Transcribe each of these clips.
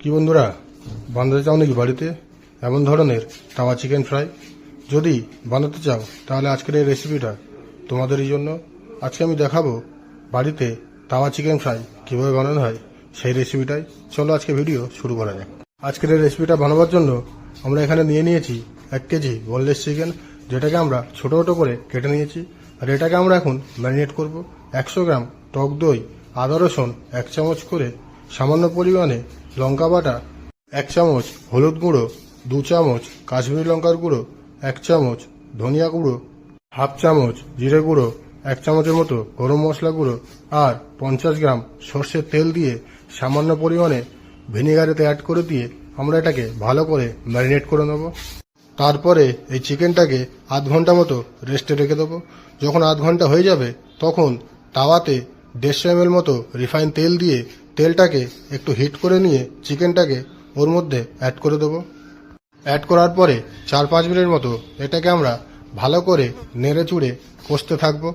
কি বন্ধুরা, বানাতে চাও নাকি বাড়িতে এমন ধরনের তাওয়া চিকেন ফ্রাই? যদি বানাতে চাও তাহলে আজকের এই রেসিপিটা তোমাদেরই জন্য। আজকে আমি দেখাবো বাড়িতে তাওয়া চিকেন ফ্রাই কীভাবে বানানো হয়, সেই রেসিপিটাই। চলো আজকে ভিডিও শুরু করা যাক। আজকের এই রেসিপিটা বানাবার জন্য আমরা এখানে নিয়ে নিয়েছি 1 কেজি বোনলেস চিকেন, যেটাকে আমরা ছোটো ছোটো করে কেটে নিয়েছি। আর এটাকে আমরা এখন ম্যারিনেট করব। 100 গ্রাম টক দই, আদা রসুন 1 চামচ করে, সামান্য পরিমাণে লঙ্কা বাটা 1 চামচ, হলুদ গুঁড়ো 2 চামচ, কাশ্মীরি লঙ্কার গুঁড়ো 1 চামচ, ধনিয়া গুঁড়ো 1/2 চামচ, জিরে গুঁড়ো 1 চামচের মতো, গরম মশলা গুঁড়ো আর 50 গ্রাম সর্ষের তেল দিয়ে সামান্য পরিমাণে ভিনেগারেতে অ্যাড করে দিয়ে আমরা এটাকে ভালো করে ম্যারিনেট করে নেব। তারপরে এই চিকেনটাকে আধ ঘন্টা মতো রেস্টে রেখে দেবো। যখন আধ ঘন্টা হয়ে যাবে তখন তাওয়াতে 150 ml মতো রিফাইন তেল দিয়ে তেলটাকে একটু হিট করে নিয়ে চিকেনটাকে ওর মধ্যে অ্যাড করে দেবো। অ্যাড করার পরে 4-5 মিনিট মতো এটাকে আমরা ভালো করে নেড়ে চুড়ে কষতে থাকবো।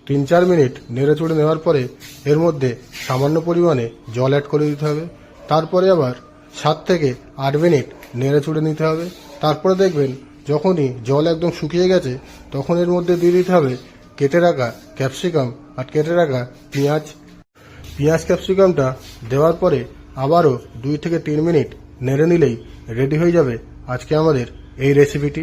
3-4 মিনিট নেড়ে চুড়ে নেওয়ার পরে এর মধ্যে সামান্য পরিমাণে জল অ্যাড করে দিতে হবে। তারপরে আবার 7 থেকে 8 মিনিট নেড়ে চুড়ে নিতে হবে। তারপরে দেখবেন যখনই জল একদম শুকিয়ে গেছে তখন এর মধ্যে দিয়ে দিতে হবে কেটে রাখা ক্যাপসিকাম আর কেটে রাখা পেঁয়াজ ক্যাপসিকামটা দেওয়ার পরে আবারও 2 থেকে 3 মিনিট নেড়ে নিলেই রেডি হয়ে যাবে আজকে আমাদের এই রেসিপিটি।